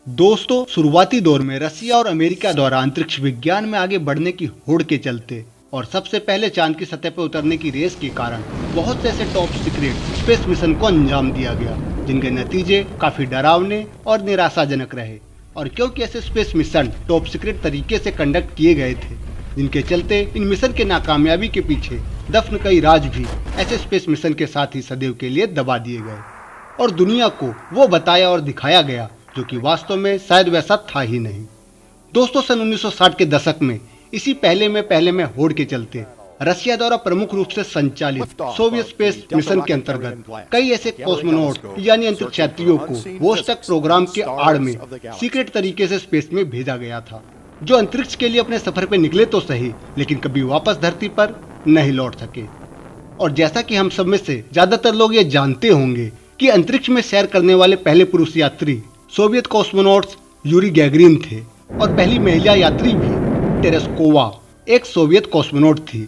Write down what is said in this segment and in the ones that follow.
दोस्तों, शुरुआती दौर में रसिया और अमेरिका द्वारा अंतरिक्ष विज्ञान में आगे बढ़ने की होड़ के चलते और सबसे पहले चांद की सतह पर उतरने की रेस के कारण बहुत से ऐसे टॉप सीक्रेट स्पेस मिशन को अंजाम दिया गया, जिनके नतीजे काफी डरावने और निराशाजनक रहे। और क्योंकि ऐसे स्पेस मिशन टॉप सीक्रेट तरीके से कंडक्ट किए गए थे, जिनके चलते इन मिशन के नाकामयाबी के पीछे दफन कई राज भी ऐसे स्पेस मिशन के साथ ही सदैव के लिए दबा दिए गए और दुनिया को वो बताया और दिखाया गया जो कि वास्तव में शायद वैसा था ही नहीं। दोस्तों, सन 1960 के दशक में इसी पहले में होड़ के चलते रसिया द्वारा प्रमुख रूप से संचालित सोवियत स्पेस मिशन के अंतर्गत कई ऐसे कॉस्मोनॉट यानी अंतरिक्ष यात्रियों को वोस्टक प्रोग्राम के आड़ में सीक्रेट तरीके से स्पेस में भेजा गया था, जो अंतरिक्ष के लिए अपने सफर पे निकले तो सही, लेकिन कभी वापस धरती पर नहीं लौट सके। और जैसा कि हम सब में से ज्यादातर लोग ये जानते होंगे कि अंतरिक्ष में सैर करने वाले पहले पुरुष यात्री सोवियत कॉस्मोनॉट्स यूरी गैगरिन थे और पहली महिला यात्री भी टेरेस्कोवा एक सोवियत कॉस्मोनॉट थी।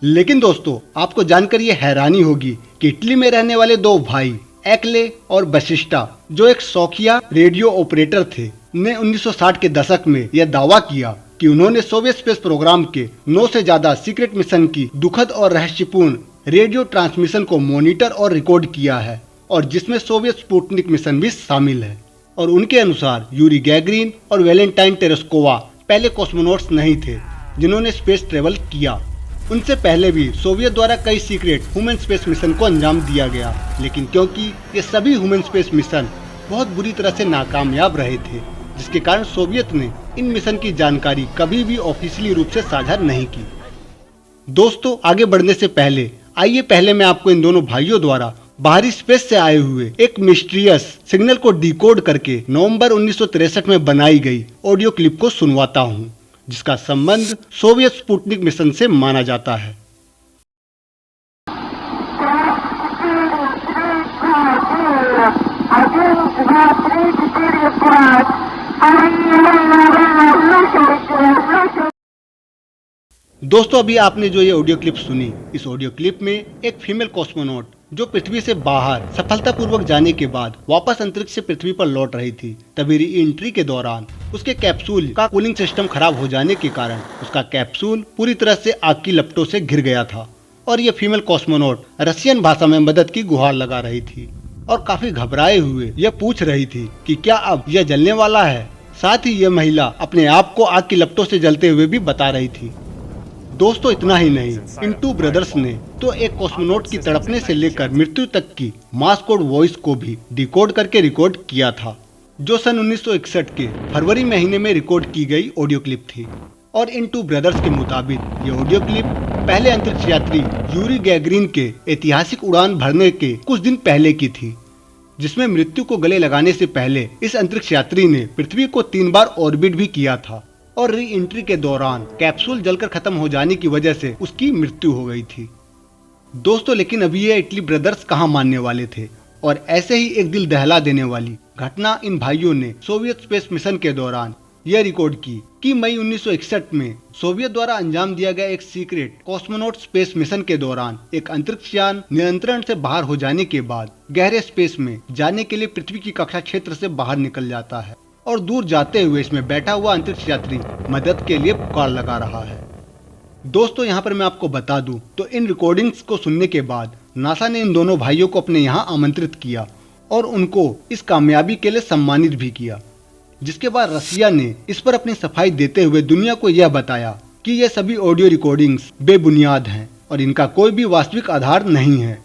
लेकिन दोस्तों, आपको जानकर ये हैरानी होगी कि इटली में रहने वाले दो भाई एक्ले और बशिष्टा, जो एक शौकिया रेडियो ऑपरेटर थे, ने 1960 के दशक में यह दावा किया कि उन्होंने सोवियत स्पेस प्रोग्राम के 9 से ज्यादा सीक्रेट मिशन की दुखद और रहस्यपूर्ण रेडियो ट्रांसमिशन को मॉनिटर और रिकॉर्ड किया है, और जिसमें सोवियत स्पुतनिक मिशन भी शामिल है। और उनके अनुसार यूरी गैगरिन और वैलेंटाइन टेरेस्कोवा पहले कॉस्मोनॉट्स नहीं थे जिन्होंने स्पेस ट्रेवल किया। उनसे पहले भी सोवियत द्वारा कई सीक्रेट ह्यूमन स्पेस मिशन को अंजाम दिया गया, लेकिन क्योंकि ये सभी ह्यूमन स्पेस मिशन बहुत बुरी तरह से नाकामयाब रहे थे, जिसके कारण सोवियत ने इन मिशन की जानकारी कभी भी ऑफिशियली रूप से साझा नहीं की। दोस्तों, आगे बढ़ने से पहले आइए पहले मैं आपको इन दोनों भाइयों द्वारा बाहरी स्पेस से आए हुए एक मिस्टीरियस सिग्नल को डिकोड करके नवंबर 1963 में बनाई गई ऑडियो क्लिप को सुनवाता हूं, जिसका संबंध सोवियत स्पुतनिक मिशन से माना जाता है। दोस्तों, अभी आपने जो ये ऑडियो क्लिप सुनी, इस ऑडियो क्लिप में एक फीमेल कॉस्मोनॉट जो पृथ्वी से बाहर सफलतापूर्वक जाने के बाद वापस अंतरिक्ष से पृथ्वी पर लौट रही थी, तभी री एंट्री के दौरान उसके कैप्सूल का कूलिंग सिस्टम खराब हो जाने के कारण उसका कैप्सूल पूरी तरह से आग की लपटों से घिर गया था और ये फीमेल कॉस्मोनॉट रशियन भाषा में मदद की गुहार लगा रही थी और काफी घबराए हुए यह पूछ रही थी कि क्या अब यह जलने वाला है। साथ ही यह महिला अपने आप को आग की लपटों से जलते हुए भी बता रही थी। दोस्तों, इतना ही नहीं, इन टू ब्रदर्स ने तो एक कॉस्मोनॉट की तड़पने से लेकर मृत्यु तक की मास कोड वॉइस को भी डिकोड करके रिकॉर्ड किया था, जो सन 1961 के फरवरी महीने में रिकॉर्ड की गई ऑडियो क्लिप थी। और इन टू ब्रदर्स के मुताबिक ये ऑडियो क्लिप पहले अंतरिक्ष यात्री यूरी गैगरिन के ऐतिहासिक उड़ान भरने के कुछ दिन पहले की थी, जिसमें मृत्यु को गले लगाने से पहले इस अंतरिक्ष यात्री ने पृथ्वी को 3 बार ऑर्बिट भी किया था और री एंट्री के दौरान कैप्सूल जलकर खत्म हो जाने की वजह से उसकी मृत्यु हो गई थी। दोस्तों, लेकिन अभी ये इटली ब्रदर्स कहाँ मानने वाले थे, और ऐसे ही एक दिल दहला देने वाली घटना इन भाइयों ने सोवियत स्पेस मिशन के दौरान यह रिकॉर्ड की कि मई 1961 में सोवियत द्वारा अंजाम दिया गया एक सीक्रेट कॉस्मोनॉट स्पेस मिशन के दौरान एक अंतरिक्ष यान नियंत्रण से बाहर हो जाने के बाद गहरे स्पेस में जाने के लिए पृथ्वी की कक्षा क्षेत्र से बाहर निकल जाता है और दूर जाते हुए इसमें बैठा हुआ अंतरिक्ष यात्री मदद के लिए पुकार लगा रहा है। दोस्तों, यहाँ पर मैं आपको बता दूं तो इन रिकॉर्डिंग्स को सुनने के बाद नासा ने इन दोनों भाइयों को अपने यहाँ आमंत्रित किया और उनको इस कामयाबी के लिए सम्मानित भी किया, जिसके बाद रसिया ने इस पर अपनी सफाई देते हुए दुनिया को यह बताया कि ये सभी ऑडियो रिकॉर्डिंग्स बेबुनियाद हैं और इनका कोई भी वास्तविक आधार नहीं है।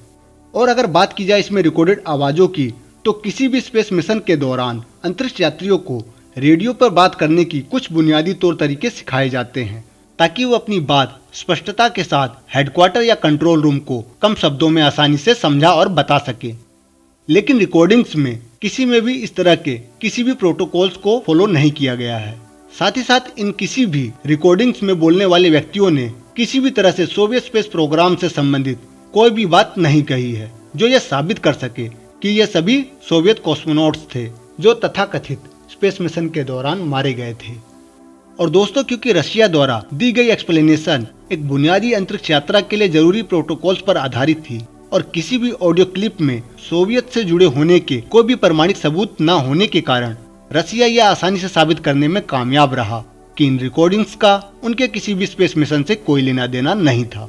और अगर बात की जाए इसमें रिकॉर्डेड आवाजों की, तो किसी भी स्पेस मिशन के दौरान अंतरिक्ष यात्रियों को रेडियो पर बात करने की कुछ बुनियादी तौर तरीके सिखाए जाते हैं, ताकि वो अपनी बात स्पष्टता के साथ हेडक्वार्टर या कंट्रोल रूम को कम शब्दों में आसानी से समझा और बता सके। लेकिन रिकॉर्डिंग्स में किसी में भी इस तरह के किसी भी प्रोटोकॉल्स को फॉलो नहीं किया गया है। साथ ही साथ इन किसी भी रिकॉर्डिंग्स में बोलने वाले व्यक्तियों ने किसी भी तरह से सोवियत स्पेस प्रोग्राम से संबंधित कोई भी बात नहीं कही है जो यह साबित कर सके कि ये सभी सोवियत कॉस्मोनॉट्स थे जो तथाकथित स्पेस मिशन के दौरान मारे गए थे। और दोस्तों, क्योंकि रशिया द्वारा दी गई एक्सप्लेनेशन एक बुनियादी अंतरिक्ष यात्रा के लिए जरूरी प्रोटोकॉल्स पर आधारित थी और किसी भी ऑडियो क्लिप में सोवियत से जुड़े होने के कोई भी प्रमाणिक सबूत न होने के कारण रसिया यह आसानी से साबित करने में कामयाब रहा कि इन रिकॉर्डिंग्स का उनके किसी भी स्पेस मिशन से कोई लेना देना नहीं था।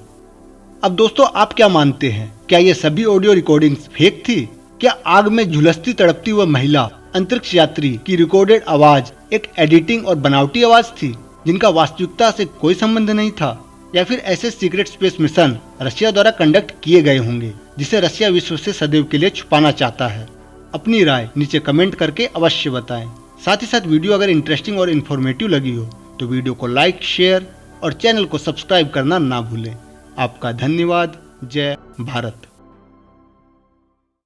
अब दोस्तों, आप क्या मानते हैं? क्या ये सभी ऑडियो रिकॉर्डिंग्स फेक थी? क्या आग में झुलसती तड़पती हुई महिला अंतरिक्ष यात्री की रिकॉर्डेड आवाज एक एडिटिंग और बनावटी आवाज थी जिनका वास्तविकता से कोई संबंध नहीं था? या फिर ऐसे सीक्रेट स्पेस मिशन रशिया द्वारा कंडक्ट किए गए होंगे जिसे रशिया विश्व से सदैव के लिए छुपाना चाहता है? अपनी राय नीचे कमेंट करके अवश्य बताएं। साथ ही साथ वीडियो अगर इंटरेस्टिंग और इन्फॉर्मेटिव लगी हो तो वीडियो को लाइक, शेयर और चैनल को सब्सक्राइब करना ना भूलें। आपका धन्यवाद। जय भारत।